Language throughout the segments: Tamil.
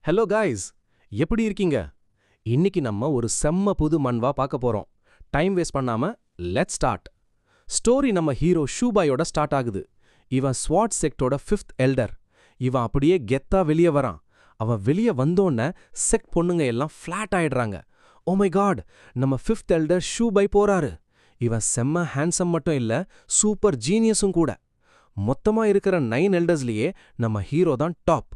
ஹலோ காய்ஸ், எப்படி இருக்கீங்க? இன்னைக்கு நம்ம ஒரு செம்ம புது மன்வா பார்க்க போறோம். டைம் வேஸ்ட் பண்ணாம லெட்ஸ் ஸ்டார்ட். ஸ்டோரி நம்ம ஹீரோ ஷூபாயோட ஸ்டார்ட் ஆகுது. இவன் ஸ்வாட் செக்டோட 5th எல்டர். இவன் அப்படியே கெத்தா வெளியே வரான். அவன் வெளியே வந்தோன்ன செக்ட் பொண்ணுங்க எல்லாம் ஃபிளாட் ஆயிடுறாங்க. ஓ மை காட், நம்ம 5th எல்டர் ஷூபாய் போறாரு. இவன் செம்ம ஹேண்ட்ஸம் மட்டும் இல்ல, சூப்பர் ஜீனியஸும் கூட. மொத்தமா இருக்கிற 9 எல்டர்ஸ்லயே நம்ம ஹீரோ தான் டாப்.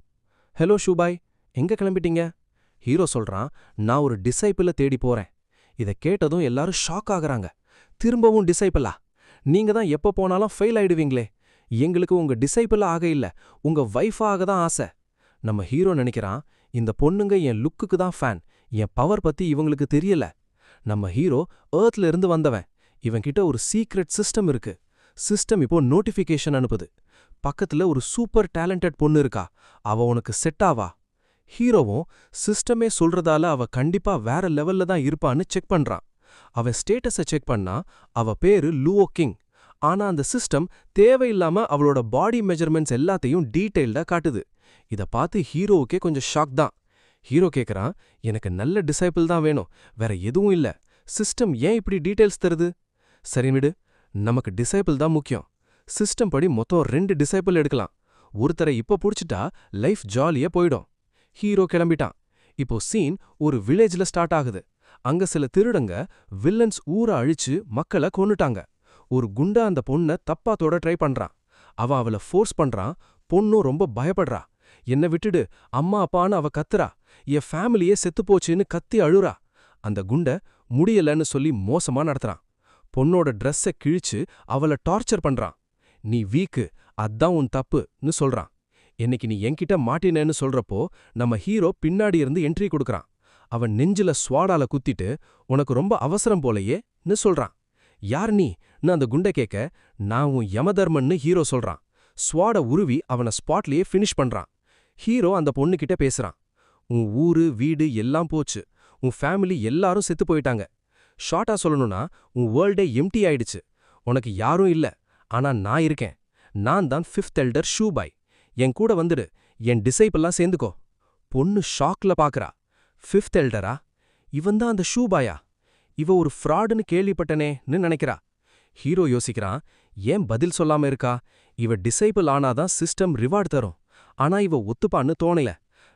ஹலோ ஷூபாய், எங்க கிளம்பிட்டீங்க? ஹீரோ சொல்றான், நான் ஒரு டிசைப்பிள தேடி போறேன். இத கேட்டதும் எல்லாரும் ஷாக் ஆகுறாங்க. திரும்பவும் டிசைப்பிளா? நீங்க தான் எப்ப போனாலும் ஃபெயில் ஆயிடுவீங்களே. எங்களுக்கு உங்க டிசைப்பிள ஆக இல்ல, உங்க வைஃபா ஆக தான் ஆசை. நம்ம ஹீரோ நினைக்கிறான், இந்த பொண்ணுங்க என் லுக்குக்கு தான் ஃபேன், என் பவர் பத்தி இவங்களுக்கு தெரியல. நம்ம ஹீரோ எர்த்ல இருந்து வந்தவன். இவன்கிட்ட ஒரு சீக்ரெட் சிஸ்டம் இருக்கு. சிஸ்டம் இப்போ நோட்டிஃபிகேஷன் அனுப்புது. பக்கத்துல ஒரு சூப்பர் டேலண்டட் பொண்ணு இருக்கா, அவ உனக்கு செட் ஆவா? ஹீரோவும் சிஸ்டமே சொல்றதால அவ கண்டிப்பா வேற லெவல்ல தான் இருப்பான்னு செக் பண்றான். அவன் ஸ்டேட்டஸை செக் பண்ணா அவ பேரு லூவோ கிங். ஆனா அந்த சிஸ்டம் தேவையில்லாம அவளோட பாடி மெஜர்மெண்ட்ஸ் எல்லாத்தையும் டீடைல்டா காட்டுது. இத பார்த்து ஹீரோவுக்கே கொஞ்சம் ஷாக் தான். ஹீரோ கேக்குறான், எனக்கு நல்ல டிசைபிள் தான் வேணும், வேற எதுவும் இல்ல. சிஸ்டம் ஏன் இப்படி டீடைல்ஸ் தருது? சரி விடு, நமக்கு டிசைபிள் தான் முக்கியம். சிஸ்டம் படி மொத்தம் 2 டிசைபிள் எடுக்கலாம். ஒருத்தரை இப்ப புடிச்சிட்டா லைஃப் ஜாலியா போயிடும். ஹீரோ கிளம்பிட்டான். இப்போ சீன் ஒரு வில்லேஜ்ல ஸ்டார்ட் ஆகுது. அங்க சில திருடங்க வில்லன்ஸ் ஊரை அழிச்சு மக்களை கொன்னுட்டாங்க. ஒரு குண்டா அந்த பொண்ண தப்பா தொட ட்ரை பண்றான். அவள ஃபோர்ஸ் பண்றான். பொண்ணும் ரொம்ப பயப்படுறா. என்ன விட்டுடு, அம்மா அப்பான்னு அவ கத்துறா. என் ஃபேமிலியே செத்து போச்சுன்னு கத்தி அழுறா. அந்த குண்ட முடியலன்னு சொல்லி மோசமா நடத்துறான். பொண்ணோட ட்ரெஸ்ஸை கிழிச்சு அவளை டார்ச்சர் பண்றான். நீ வீக்கு, அதான் உன் தப்புன்னு சொல்றான். என்னைக்கு நீ என்கிட்ட மாட்டினேன்னு சொல்றப்போ நம்ம ஹீரோ பின்னாடி இருந்து என்ட்ரி கொடுக்கறான். அவன் நெஞ்சில ஸ்வாடால குத்திட்டு, உனக்கு ரொம்ப அவசரம் போலையேன்னு சொல்றான். யார் நீன்னு அந்த குண்டை கேட்க, நான் உன் யமதர்மன்னு ஹீரோ சொல்றான். ஸ்வாட உருவி அவனை ஸ்பாட்லயே ஃபினிஷ் பண்றான். ஹீரோ அந்த பொண்ணுகிட்ட பேசுறான். உன் ஊரு வீடு எல்லாம் போச்சு, உன் ஃபேமிலி எல்லாரும் செத்து போயிட்டாங்க. ஷார்ட்டா சொல்லணும்னா உன் வேர்ல்டே எம்டி ஆயிடுச்சு. உனக்கு யாரும் இல்ல, ஆனா நான் இருக்கேன். நான் தான் 5th எல்டர் ஷூபாய். என் கூட வந்துடு, என் டிசைப்பெல்லாம் சேர்ந்துக்கோ. பொண்ணு ஷாக்ல பாக்குறா. 5th எல்டரா? இவன் தான் அந்த ஷூபாயா? இவ ஒரு ஃப்ராடுன்னு கேள்விப்பட்டனேன்னு நினைக்கிறா. ஹீரோ யோசிக்கிறான், ஏன் பதில் சொல்லாம இருக்கா? இவ டிசைபிள் ஆனாதான் சிஸ்டம் ரிவார்ட் தரும். ஆனா இவ ஒத்துப்பான்னு தோணல.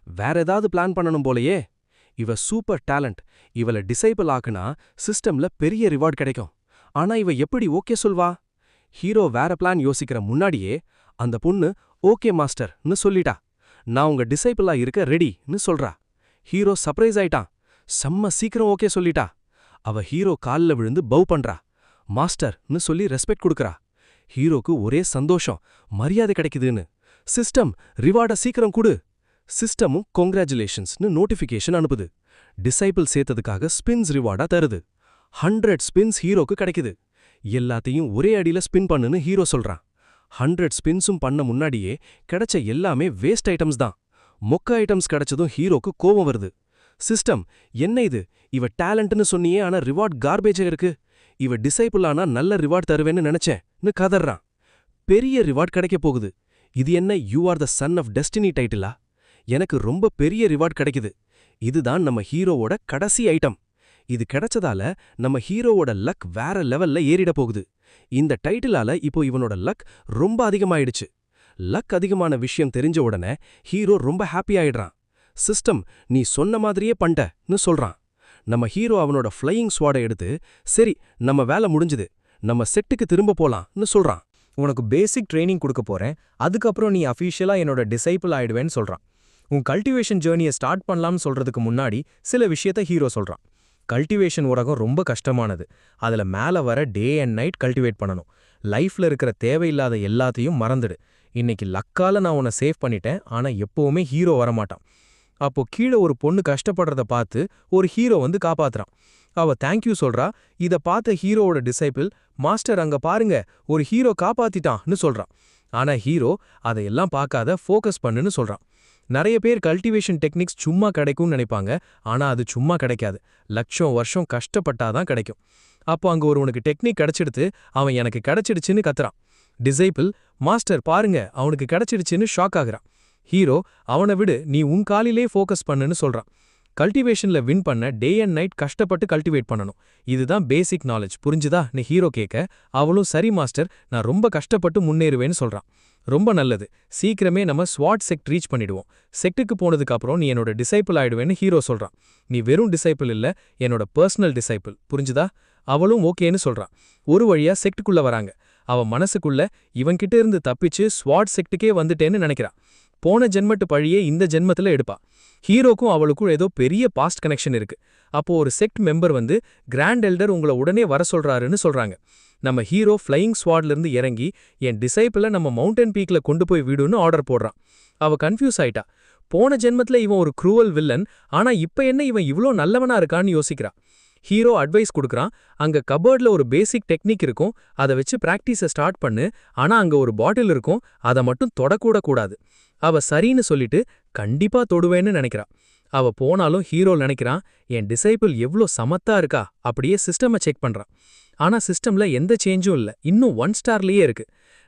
வேற ஏதாவது பிளான் பண்ணணும் போலயே. இவ சூப்பர் டேலண்ட். இவள டிசைபிள் ஆக்குனா சிஸ்டம்ல பெரிய ரிவார்ட் கிடைக்கும். ஆனா இவ எப்படி ஓகே சொல்வா? ஹீரோ வேற பிளான் யோசிக்கிற முன்னாடியே அந்த பொண்ணு ஓகே மாஸ்டர்னு சொல்லிட்டா. நான் உங்க டிசைபிளா இருக்க ரெடின்னு சொல்றா. ஹீரோ சர்ப்ரைஸ் ஆயிட்டான். செம்ம சீக்கிரம் ஓகே சொல்லிட்டா. அவ ஹீரோ கால்ல விழுந்து பவ் பண்றா. மாஸ்டர்னு சொல்லி ரெஸ்பெக்ட் கொடுக்கறா. ஹீரோக்கு ஒரே சந்தோஷம், மரியாதை கிடைக்குதுன்னு. சிஸ்டம் ரிவார்ட சீக்கிரம் குடு. சிஸ்டமும் கங்க்ராச்சுலேஷன்ஸ்னு நோட்டிஃபிகேஷன் அனுப்புது. டிசைபிள் சேர்த்ததுக்காக ஸ்பின்ஸ் ரிவார்டா தருது. 100 ஸ்பின்ஸ் ஹீரோக்கு கிடைக்குது. எல்லாத்தையும் ஒரே அடியில ஸ்பின் பண்ணுன்னு ஹீரோ சொல்றான். 100 ஸ்பின்ஸும் பண்ண முன்னாடியே கிடைச்ச எல்லாமே வேஸ்ட் ஐட்டம்ஸ் தான். மொக்க ஐட்டம்ஸ் கிடைச்சதும் ஹீரோக்கு கோபம் வருது. சிஸ்டம், என்ன இது? இவ டேலண்ட்னு சொன்னியே, ஆனா ரிவார்ட் கார்பேஜா இருக்கு. இவ டிசைபிள் ஆனா நல்ல ரிவார்ட் தருவேன்னு நினைச்சேன்னு கதறான். பெரிய ரிவார்ட் கிடைக்க போகுது. இது என்ன you are the son of destiny டைட்டிலா? எனக்கு ரொம்ப பெரிய ரிவார்ட் கிடைக்குது. இதுதான் நம்ம ஹீரோவோட கடைசி ஐட்டம். இது கிடைச்சதால நம்ம ஹீரோவோட லக் வேற லெவல்ல ஏறிட போகுது. இந்த டைட்டிலால இப்போ இவனோட லக் ரொம்ப அதிகமாயிடுச்சு. லக் அதிகமான விஷயம் தெரிஞ்ச உடனே ஹீரோ ரொம்ப ஹாப்பி ஆயிடுறான். சிஸ்டம், நீ சொன்ன மாதிரியே பண்ணிட்டன்னு சொல்றான். நம்ம ஹீரோ அவனோட ஃப்ளையிங் ஸ்வாடை எடுத்து, சரி நம்ம வேலை முடிஞ்சுது, நம்ம செட்டுக்கு திரும்ப போலாம்னு சொல்றான். உனக்கு பேசிக் ட்ரைனிங் கொடுக்க போறேன், அதுக்கப்புறம் நீ அஃபீஷியலா என்னோட டிசைபிள் ஆயிடுவேன்னு சொல்றான். உன் கல்டிவேஷன் ஜேர்னியை ஸ்டார்ட் பண்ணலாம்னு சொல்றதுக்கு முன்னாடி சில விஷயத்த ஹீரோ சொல்றான். கல்டிவேஷன் உலகம் ரொம்ப கஷ்டமானது. அதுல மேல வர டே அண்ட் நைட் கல்டிவேட் பண்ணணும். லைஃப்ல இருக்கிற தேவையில்லாத எல்லாத்தையும் மறந்துடு. இன்னைக்கு லக்கால நான் உன்னை சேவ் பண்ணிட்டேன், ஆனா எப்பவுமே ஹீரோ வரமாட்டான். அப்போ கீழே ஒரு பொண்ணு கஷ்டப்படுறத பார்த்து ஒரு ஹீரோ வந்து காப்பாத்துறான். அவ தேங்க்யூ சொல்றா. இத பார்த்த ஹீரோவோட டிசைபிள், மாஸ்டர் அங்க பாருங்க, ஒரு ஹீரோ காப்பாத்திட்டான்னு சொல்றான். ஆனா ஹீரோ அதையெல்லாம் பார்க்காத ஃபோக்கஸ் பண்ணுன்னு சொல்றான். நிறைய பேர் கல்டிவேஷன் டெக்னிக்ஸ் சும்மா கிடைக்கும்னு நினைப்பாங்க, ஆனா அது சும்மா கிடைக்காது. லட்சம் வருஷம் கஷ்டப்பட்டாதான் கிடைக்கும். அப்போ அங்க ஒருவனுக்கு டெக்னிக் கிடைச்சிடுத்து, அவன் எனக்கு கிடைச்சிடுச்சுன்னு கத்துறான். டிசைபிள், மாஸ்டர் பாருங்க அவனுக்கு கிடைச்சிடுச்சுன்னு ஷாக் ஆகுறான். ஹீரோ அவனை விடு, நீ உன் காலிலே ஃபோக்கஸ் பண்ணுன்னு சொல்றான். கல்டிவேஷன்ல வின் பண்ண டே அண்ட் நைட் கஷ்டப்பட்டு கல்டிவேட் பண்ணணும். இதுதான் பேசிக் நாலேஜ், புரிஞ்சுதா?ன்னு ஹீரோ கேட்க, அவளும் சரி மாஸ்டர், நான் ரொம்ப கஷ்டப்பட்டு முன்னேறுவேன்னு சொல்றான். ரொம்ப நல்லது, சீக்கிரமே நம்ம ஸ்வாட் செக்ட் ரீச் பண்ணிடுவோம். செக்ட்டுக்கு போனதுக்கு அப்புறம் நீ என்னோட டிசைபிள் ஆயிடுவேன்னு ஹீரோ சொல்றான். நீ வெறும் டிசைபிள் இல்ல, என்னோட பர்சனல் டிசைபிள், புரிஞ்சுதா? அவளும் ஓகேன்னு சொல்றான். ஒரு வழியா செக்ட்டுக்குள்ள வராங்க. அவ மனசுக்குள்ள இவன்கிட்ட இருந்து தப்பிச்சு ஸ்வாட் செக்ட்டுக்கே வந்துட்டேன்னு நினைக்கிறான். போன ஜென்மட்டு பழியே இந்த ஜென்மத்துல எடுப்பா. ஹீரோக்கும் அவளுக்கும் ஏதோ பெரிய பாஸ்ட் கனெக்ஷன் இருக்கு. அப்போ ஒரு செக்ட் மெம்பர் வந்து கிராண்ட் எல்டர் உங்களை உடனே வர சொல்றாருன்னு சொல்றாங்க. நம்ம ஹீரோ ஃப்ளையிங் ஸ்வாட்ல இருந்து இறங்கி என் டிசைபிள நம்ம மவுண்டன் பீக்ல கொண்டு போய் விடுன்னு ஆர்டர் போடுறான். அவ கன்ஃபியூஸ் ஆயிட்டா. போன ஜென்மத்துல இவன் ஒரு க்ரூவல் வில்லன், ஆனா இப்ப என்ன இவன் இவ்ளோ நல்லவனா இருக்கான்னு யோசிக்கிறா. ஹீரோ அட்வைஸ் கொடுக்குறான். அங்க கபோர்ட்ல ஒரு பேசிக் டெக்னிக் இருக்கும், அதை வச்சு பிராக்டிஸை ஸ்டார்ட் பண்ணு. ஆனா அங்க ஒரு பாட்டில் இருக்கும், அதை மட்டும் தொடக்கூட கூடாது. அவ சரின்னு சொல்லிட்டு கண்டிப்பா தொடுவேன்னு நினைக்கிறா. அவ போனாலும் ஹீரோ நினைக்கிறான், என் டிசைபிள் எவ்ளோ சமத்தா இருக்கா. அப்படியே சிஸ்டமை செக் பண்றான். ஆனா சிஸ்டம்ல எந்த சேஞ்சும் இல்ல, இன்னும் 1 ஸ்டார்லயே இருக்கு.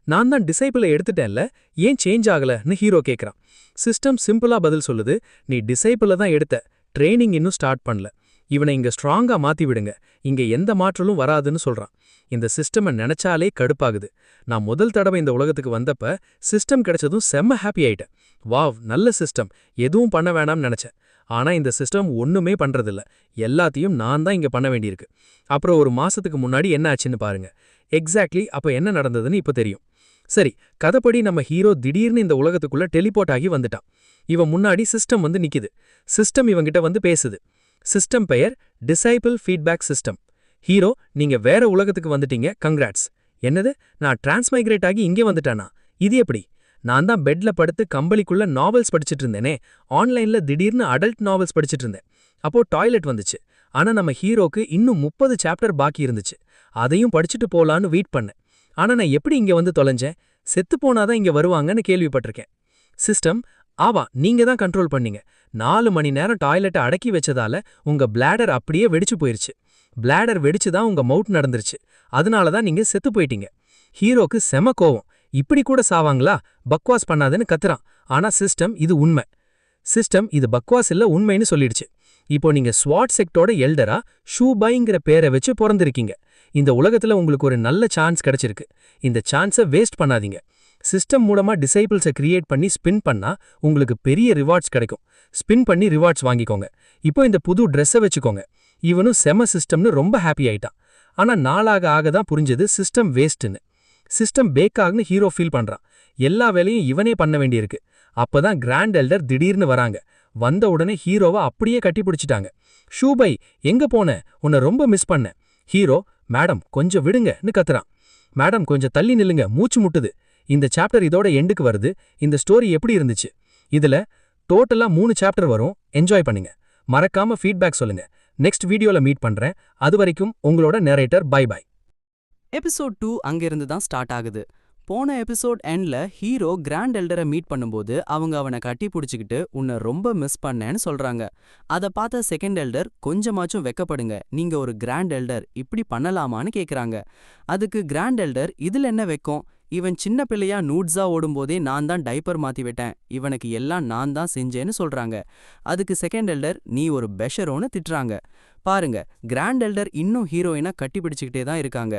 நான் தான் டிசைபிளை எடுத்துட்டேன்ல, ஏன் சேஞ்ச் ஆகலன்னு ஹீரோ கேட்கறான். சிஸ்டம் சிம்பிளா பதில் சொல்லுது, நீ டிசைபிள தான் எடுத்த, ட்ரைனிங் இன்னும் ஸ்டார்ட் பண்ணல. இவனை இங்க ஸ்ட்ராங்கா மாத்தி விடுங்க, இங்க எந்த மாற்றலும் வராதுன்னு சொல்றான். இந்த சிஸ்டமை நினைச்சாலே கடுப்பாகுது. நான் முதல் தடவை இந்த உலகத்துக்கு வந்தப்ப சிஸ்டம் கிடைச்சதும் செம்ம ஹாப்பி ஆயிட்டேன். வாவ், நல்ல சிஸ்டம், எதுவும் பண்ண வேணாம்னு நினைச்சேன். ஆனா இந்த சிஸ்டம் ஒண்ணுமே பண்றதில்ல, எல்லாத்தையும் நான் தான் இங்க பண்ண வேண்டியிருக்கு. அப்புறம் ஒரு மாசத்துக்கு முன்னாடி என்ன ஆச்சுன்னு பாருங்க. எக்ஸாக்ட்லி அப்ப என்ன நடந்ததுன்னு இப்ப தெரியும். சரி, கதைப்படி நம்ம ஹீரோ திடீர்னு இந்த உலகத்துக்குள்ள டெலிபோர்ட் ஆகி வந்துட்டான். இவன் முன்னாடி சிஸ்டம் வந்து நிக்குது. சிஸ்டம் இவங்கிட்ட வந்து பேசுது. சிஸ்டம் பெயர் டிசைபிள் ஃபீட்பேக் சிஸ்டம். ஹீரோ, நீங்க வேற உலகத்துக்கு வந்துட்டீங்க, கங்க்ராட்ஸ். என்னது, நான் டிரான்ஸ்மைக்ரேட் ஆகி இங்கே வந்துட்டானா? இது எப்படி? நான் தான் பெட்ல படுத்து கம்பளிக்குள்ள நாவல்ஸ் படிச்சுட்டு இருந்தேனே, ஆன்லைன்ல திடீர்னு அடல்ட் நாவல்ஸ் படிச்சுட்டு இருந்தேன். அப்போ டாய்லெட் வந்துச்சு. ஆனா நம்ம ஹீரோக்கு இன்னும் 30 சாப்டர் பாக்கி இருந்துச்சு. அதையும் படிச்சுட்டு போலான்னு வெயிட் பண்ணேன். ஆனா நான் எப்படி இங்க வந்து தொலைஞ்சேன்? செத்து போனாதான் இங்க வருவாங்கன்னு கேள்விப்பட்டிருக்கேன். சிஸ்டம், ஆவா, நீங்க தான் கண்ட்ரோல் பண்ணீங்க. 4 மணி நேரம் டாய்லெட்டை அடக்கி வச்சதால உங்க பிளாடர் அப்படியே வெடிச்சு போயிருச்சு. பிளாடர் வெடிச்சு தான் உங்க மவுத் நடந்துருச்சு. அதனால தான் நீங்க செத்து போயிட்டீங்க. ஹீரோக்கு செம கோவம். இப்படி கூட சாவாங்களா, பக்வாஸ் பண்ணாதுன்னு கத்துறான். ஆனா சிஸ்டம், இது உண்மை. சிஸ்டம், இது பக்வாஸ் இல்ல, உண்மைன்னு சொல்லிடுச்சு. இப்போ நீங்க ஸ்வாட் செக்டோட எல்டரா ஷூபாய்ங்கிற பேரை வச்சு பிறந்திருக்கீங்க. இந்த உலகத்துல உங்களுக்கு ஒரு நல்ல சான்ஸ் கிடைச்சிருக்கு. இந்த சான்ஸை வேஸ்ட் பண்ணாதீங்க. சிஸ்டம் மூலமா டிசைபிள்ஸை கிரியேட் பண்ணி ஸ்பின் பண்ணா உங்களுக்கு பெரிய ரிவார்ட்ஸ் கிடைக்கும். ஸ்பின் பண்ணி ரிவார்ட்ஸ் வாங்கிக்கோங்க. இப்போ இந்த புது ட்ரெஸ்ஸை வச்சுக்கோங்க. இவனும் செம சிஸ்டம்னு ரொம்ப ஹாப்பி ஆயிட்டான். ஆனா நாளாக ஆக தான் புரிஞ்சது சிஸ்டம் வேஸ்ட்னு. சிஸ்டம் பேக்காகனு ஹீரோ ஃபீல் பண்றான். எல்லா வேலையும் இவனே பண்ண வேண்டியிருக்கு. அப்பதான் கிராண்ட் எல்டர் திடீர்னு வராங்க. வந்த உடனே ஹீரோவை அப்படியே கட்டி பிடிச்சிட்டாங்க. ஷூபை, எங்க போன? உன்னை ரொம்ப மிஸ் பண்ண. ஹீரோ, மேடம் கொஞ்சம் விடுங்கன்னு கத்துறான். மேடம் கொஞ்சம் தள்ளி நில்லுங்க, மூச்சு முட்டுது. இந்த சாப்டர் இதோட எண்டுக்கு வருது. இந்த ஸ்டோரி எப்படி இருந்துச்சு? இதுல டோட்டலா 3 சாப்டர் வரும். என்ஜாய் பண்ணுங்க. மறக்காம ஃபீட்பேக் சொல்லுங்க. நெக்ஸ்ட் வீடியோல மீட் பண்றேன். அது வரைக்கும் உங்களோட நரேட்டர். By by. எபிசோட் 2 அங்கிருந்து தான் ஸ்டார்ட் ஆகுது. போன எபிசோட் எண்ட்ல ஹீரோ கிராண்ட் எல்டரை மீட் பண்ணும்போது அவங்க அவனை கட்டி பிடிச்சிக்கிட்டு உன்னை ரொம்ப மிஸ் பண்ணேன்னு சொல்றாங்க. அதை பார்த்த செகண்ட் எல்டர், கொஞ்சமாச்சும் வெக்கப்படுங்க, நீங்க ஒரு கிராண்ட் எல்டர், இப்படி பண்ணலாமான்னு கேக்குறாங்க. அதுக்கு கிராண்ட் எல்டர், இதுல என்ன வெக்கம், இவன் சின்ன பிள்ளையா நூட்ஸா ஓடும்போதே நான் தான் டைப்பர் மாத்தி விட்டேன், இவனுக்கு எல்லாம் நான் தான் செஞ்சேன்னு சொல்றாங்க. அதுக்கு செகண்ட் எல்டர், நீ ஒரு பெஷரோன்னு திட்டுறாங்க. பாருங்க, கிராண்ட் எல்டர் இன்னும் ஹீரோயினா கட்டி பிடிச்சுக்கிட்டே தான் இருக்காங்க.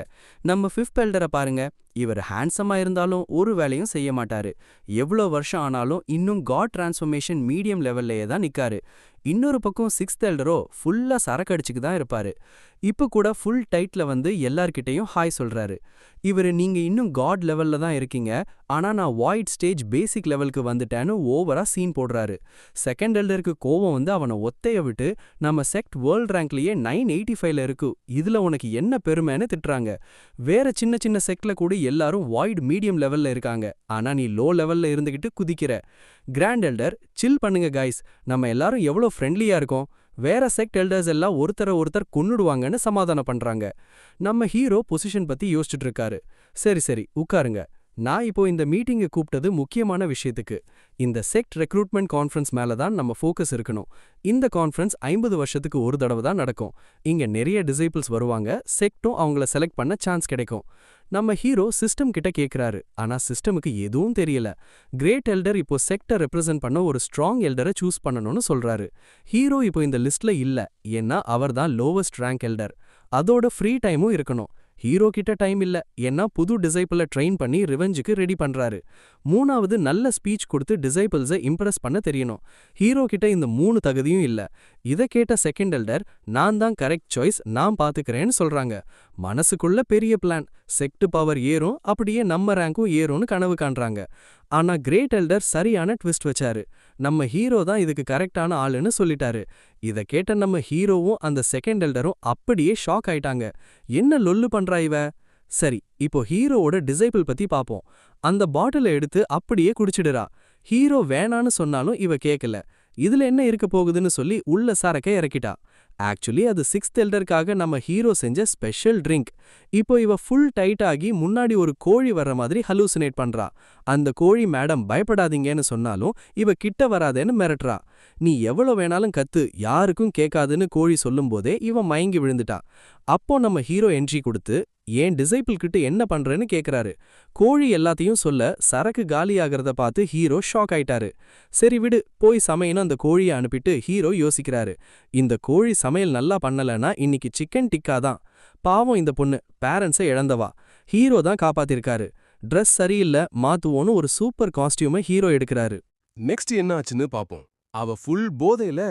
நம்ம ஃபிஃப்த் எல்டரை பாருங்க. இவர் ஹேண்ட்ஸமா இருந்தாலும் ஒரு வேலையும் செய்ய மாட்டாரு. எவ்வளோ வருஷம் ஆனாலும் இன்னும் காட் டிரான்ஸ்ஃபர்மேஷன் மீடியம் லெவல்லையே தான் நிக்காரு. இன்னொரு பக்கம் சிக்ஸ்த் எல்டரோ ஃபுல்லா சரக்கடிச்சுக்கு தான் இருப்பாரு. இப்ப கூட ஃபுல் டைட்ல வந்து எல்லார்கிட்டையும் ஹாய் சொல்றாரு. இவரு, நீங்க இன்னும் காட் லெவல்ல தான் இருக்கீங்க, ஆனா நான் வாய்ட் ஸ்டேஜ் பேசிக் லெவலுக்கு வந்துட்டேன்னு ஓவரா சீன் போடுறாரு. செகண்ட் எல்டருக்கு கோவம் வந்து அவனை ஒத்தைய விட்டு, நம்ம செக்ட் வேர்ல்ட் ரேங்க்லயே 985ல இருக்கு, இதுல உனக்கு என்ன பெருமைன்னு திட்டுறாங்க. வேற சின்ன சின்ன செக்ட்ல கூட எல்லாரும் வாய்ட் மீடியம் லெவல்ல இருக்காங்க, ஆனா நீ லோ லெவல்ல இருந்துகிட்டு குதிக்கிற. கிராண்ட் எல்டர், சில் பண்ணுங்க கைஸ், நம்ம எல்லாரும் எவ்வளோ ஃப்ரெண்ட்லியா இருக்கோம், வேற செக்ட் எல்டர்ஸ் எல்லாம் ஒருத்தர் கொன்னுடுவாங்கன்னு சமாதானம் பண்றாங்க. நம்ம ஹீரோ பொசிஷன் பத்தி யோசிச்சுட்டு இருக்காரு. சரி சரி உட்காருங்க, நான் இப்போ இந்த மீட்டிங்கை கூப்பிட்டது முக்கியமான விஷயத்துக்கு. இந்த செக்ட் ரெக்ரூட்மெண்ட் கான்ஃபரன்ஸ் மேல தான் நம்ம ஃபோக்கஸ் இருக்கணும். இந்த கான்ஃபரன்ஸ் 50 வருஷத்துக்கு ஒரு தடவை தான் நடக்கும். இங்க நிறைய டிசைபிள்ஸ் வருவாங்க, செக்ட்டும் அவங்கள செலக்ட் பண்ண சான்ஸ் கிடைக்கும். நம்ம ஹீரோ சிஸ்டம் கிட்ட கேக்குறாரு, ஆனா சிஸ்டமுக்கு எதுவும் தெரியல. கிரேட் எல்டர் இப்போ செக்டை ரெப்ரசென்ட் பண்ண ஒரு ஸ்ட்ராங் எல்டரை சூஸ் பண்ணணும்னு சொல்றாரு. ஹீரோ இப்போ இந்த லிஸ்ட்ல இல்ல, ஏன்னா அவர் தான் லோவஸ்ட் ரேங்க் எல்டர். அதோட ஃப்ரீ டைமும் இருக்கணும். ஹீரோ கிட்ட டைம் இல்ல, ஏன்னா புது டிசைபிள ட்ரெயின் பண்ணி ரிவெஞ்சுக்கு ரெடி பண்றாரு. மூணாவது, நல்ல ஸ்பீச் கொடுத்து டிசைபிள்ஸை இம்ப்ரெஸ் பண்ண தெரியணும். ஹீரோ கிட்ட இந்த 3 தகுதியும் இல்ல. இதை கேட்ட செகண்ட் எல்டர், நான் தான் கரெக்ட் சாய்ஸ், நான் பாத்துக்கிறேன்னு சொல்றாங்க. மனசுக்குள்ள பெரிய பிளான், செக்ட் பவர் ஏறும், அப்படியே நம்ம ரேங்கும் ஏறும்னு கனவு காண்றாங்க. ஆனா கிரேட் எல்டர் சரியான ட்விஸ்ட் வச்சாரு. நம்ம ஹீரோ தான் இதுக்கு கரெக்டான ஆளுன்னு சொல்லிட்டாரு. இத கேட்ட நம்ம ஹீரோவும் அந்த செகண்ட் எல்டரும் அப்படியே ஷாக் ஆயிட்டாங்க. என்ன லொல்லு பண்றா இவ? சரி, இப்போ ஹீரோவோட டிசைபிள் பத்தி பாப்போம். அந்த பாட்டிலை எடுத்து அப்படியே குடிச்சிடுறா. ஹீரோ வேணான்னு சொன்னாலும் இவ கேக்கல. இதுல என்ன இருக்க போகுதுன்னு சொல்லி உள்ள சரக்கை இறக்கிட்டா. ஆக்சுவலி அது 6th எல்டருக்காக நம்ம ஹீரோ செஞ்ச ஸ்பெஷல் ட்ரிங்க். இப்போ இவ ஃபுல் டைட் ஆகி முன்னாடி ஒரு கோழி வர்ற மாதிரி ஹலூசினேட் பண்றா. அந்த கோழி மேடம் பயப்படாதீங்கன்னு சொன்னாலும் இவ கிட்ட வராதேன்னு மிரட்டுறா. நீ எவ்வளவு வேணாலும் கத்து, யாருக்கும் கேட்காதுன்னு கோழி சொல்லும்போதே இவ மயங்கி விழுந்துட்டா. அப்போ நம்ம ஹீரோ என்ட்ரி கொடுத்து, ஏன் டிசைபிள் கிட்ட என்ன பண்றேன்னு கேக்குறாரு. கோழி எல்லாத்தையும் சொல்ல சரக்கு காலியாகிறத பார்த்து ஹீரோ ஷாக் ஆயிட்டாரு. சரி விடு, போய் சமையன்னு அந்த கோழியை அனுப்பிட்டு ஹீரோ யோசிக்கிறாரு. இந்த கோழி சமையல் நல்லா பண்ணலன்னா இன்னைக்கு சிக்கன் டிக்கா தான். பாவம் இந்த பொண்ணு, பேரண்ட்ஸை இழந்தவா. ஹீரோ தான் காப்பாத்திருக்காரு. ட்ரெஸ் சரியில்லை, மாத்துவோன்னு ஒரு சூப்பர் காஸ்டியூமை ஹீரோ எடுக்கிறாரு. நெக்ஸ்ட் என்ன ஆச்சுன்னு பாப்போம். அவ ஃபுல் போதையில,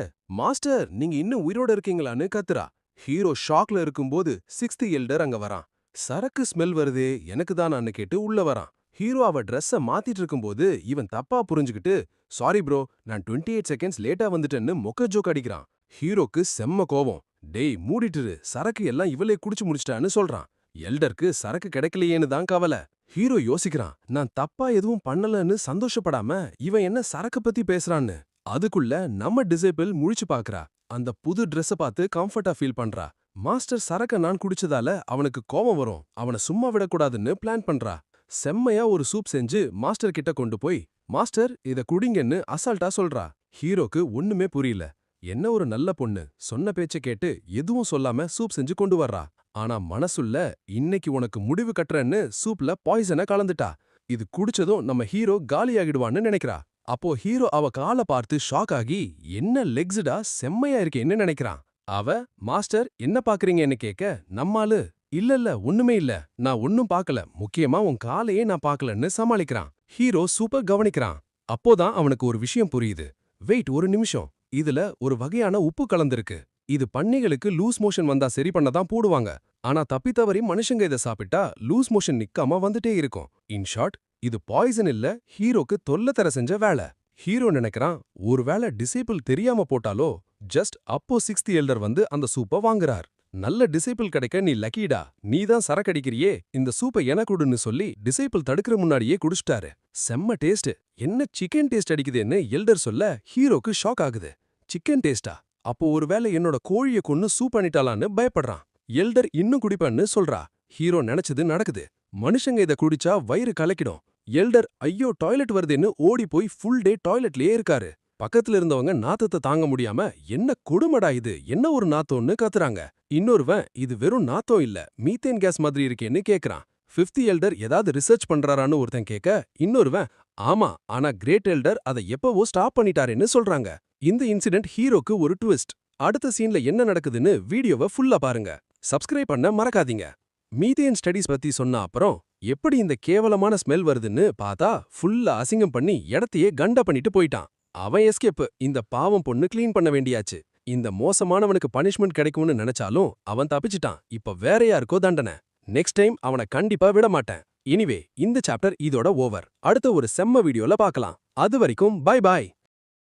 மாஸ்டர் நீங்க இன்னும் உயிரோட இருக்கீங்களான்னு கத்துறா. ஹீரோ ஷாக்ல இருக்கும்போது 6th எல்டர் அங்க வரான். சரக்கு ஸ்மெல் வருதே, எனக்கு தானான்னு கேட்டு உள்ள வரான். ஹீரோ அவ ட்ரெஸ்ஸ மாத்திட்டு இருக்கும்போது இவன் தப்பா புரிஞ்சுக்கிட்டு, சாரி ப்ரோ, நான் 28 செகண்ட்ஸ் லேட்டா வந்துட்டேன்னு மொக்க ஜோக் அடிக்கிறான். ஹீரோக்கு செம்ம கோவம். டேய் மூடிட்டுரு, சரக்கு எல்லாம் இவளே குடிச்சு முடிச்சிட்டான்னு சொல்றான். எல்டருக்கு சரக்கு கிடைக்கலையேன்னு தான் கவலை. ஹீரோ யோசிக்கிறான், நான் தப்பா எதுவும் பண்ணலன்னு சந்தோஷப்படாம இவன் என்ன சரக்கு பத்தி பேசுறான்னு. அதுக்குள்ள நம்ம டிசேபிள் முழிச்சு பாக்குறா. அந்த புது ட்ரெஸ்ஸ பார்த்து கம்ஃபர்ட்டா ஃபீல் பண்றா. மாஸ்டர் சரக்க நான் குடிச்சதால அவனுக்கு கோபம் வரும், அவனை சும்மா விடக்கூடாதுன்னு பிளான் பண்றா. செம்மையா ஒரு சூப் செஞ்சு மாஸ்டர் கிட்ட கொண்டு போய், மாஸ்டர் இத குடிங்கன்னு அசால்ட்டா சொல்றா. ஹீரோக்கு ஒண்ணுமே புரியல. என்ன ஒரு நல்ல பொண்ணு, சொன்ன பேச்ச கேட்டு எதுவும் சொல்லாம சூப் செஞ்சு கொண்டு வர்றா. ஆனா மனசுள்ள, இன்னைக்கு உனக்கு முடிவு கட்டுறேன்னு சூப்ல பாய்சனை கலந்துட்டா. இது குடிச்சதும் நம்ம ஹீரோ காலியாகிடுவான்னு நினைக்கிறா. அப்போ ஹீரோ அவ காலை பார்த்து ஷாக் ஆகி, என்ன லெக்ஸுடா, செம்மையா இருக்கேன்னு நினைக்கிறான். அவ, மாஸ்டர் என்ன பாக்குறீங்கன்னு கேட்க, நம்மாலு, இல்ல ஒண்ணுமே இல்ல, நான் ஒன்னும் பார்க்கல, முக்கியமா உன் காலையே நான் பார்க்கலன்னு சமாளிக்கிறான். Hero super கவனிக்கிறான். அப்போதான் அவனுக்கு ஒரு விஷயம் புரியுது. வெயிட் ஒரு நிமிஷம், இதுல ஒரு வகையான உப்பு கலந்திருக்கு. இது பன்னிகளுக்கு லூஸ் மோஷன் வந்தா சரி பண்ணதான் போடுவாங்க. ஆனா தப்பித்தவறி மனுஷங்க இதை சாப்பிட்டா லூஸ் மோஷன் நிக்காம வந்துட்டே இருக்கும். இன் ஷார்ட், இது பாய்சன் இல்ல, ஹீரோக்கு தொல்லை தர செஞ்ச வேலை. ஹீரோ நினைக்கிறான், ஒருவேளை டிசேபிள் தெரியாம போட்டாலோ. ஜஸ்ட் அப்போ 6th எல்டர் வந்து அந்த சூப்பை வாங்குறார். நல்ல டிசேபிள் கிடைக்க நீ லக்கீடா, நீ தான் சரக்கடிக்கிறியே, இந்த சூப்பை எனக்குடுன்னு சொல்லி டிசேபிள் தடுக்கிற முன்னாடியே குடிச்சிட்டாரு. செம்ம டேஸ்ட், என்ன சிக்கன் டேஸ்ட் அடிக்குதுன்னு எல்டர் சொல்ல ஹீரோக்கு ஷாக் ஆகுது. சிக்கன் டேஸ்டா? அப்போ ஒருவேளை என்னோட கோழியை கொன்னு சூப் பண்ணிட்டாலான்னு பயப்படுறான். எல்டர் இன்னும் குடிப்பேன்னு சொல்றா. ஹீரோ நினைச்சது நடக்குது. மனுஷங்க இத குடிச்சா வயிறு கலக்கிடும். எல்டர் ஐயோ டாய்லெட் வருதுன்னு ஓடி போய் ஃபுல் டே டாய்லெட்லயே இருக்காரு. பக்கத்துல இருந்தவங்க நாத்தத்தை தாங்க முடியாம, என்ன கொடுமடா இது, என்ன ஒரு நாத்தம்னு கத்துறாங்க. இன்னொருவன், இது வெறும் நாத்தம் இல்ல, மீத்தேன் கேஸ் மாதிரி இருக்கேன்னு கேக்குறான். 5th எல்டர் ஏதாவது ரிசர்ச் பண்றாரான்னு ஒருத்தன் கேட்க, இன்னொருவன், ஆமா, ஆனா கிரேட் எல்டர் அதை எப்பவோ ஸ்டாப் பண்ணிட்டாருன்னு சொல்றாங்க. இந்த இன்சிடென்ட் ஹீரோக்கு ஒரு ட்விஸ்ட். அடுத்த சீன்ல என்ன நடக்குதுன்னு வீடியோவை ஃபுல்லா பாருங்க. சப்ஸ்கிரைப் பண்ண மறக்காதீங்க. மீத்தேன் ஸ்டடீஸ் பத்தி சொன்ன அப்புறம் எப்படி இந்த கேவலமான ஸ்மெல் வருதுன்னு பார்த்தா ஃபுல்லா அசிங்கம் பண்ணி இடத்தையே கண்டா பண்ணிட்டு போயிட்டான். அவன் எஸ்கேப், இந்த பாவம் பொண்ணு கிளீன் பண்ண வேண்டியாச்சு. இந்த மோசமானவனுக்கு பனிஷ்மெண்ட் கிடைக்கும்னு நினைச்சாலும் அவன் தப்பிச்சிட்டான். இப்ப வேற யாருக்கோ தண்டனை. நெக்ஸ்ட் டைம் அவனை கண்டிப்பா விட மாட்டேன். எனிவே, இந்த சாப்டர் இதோட ஓவர். அடுத்த ஒரு செம்ம வீடியோல பார்க்கலாம். அது வரைக்கும் பை பாய்.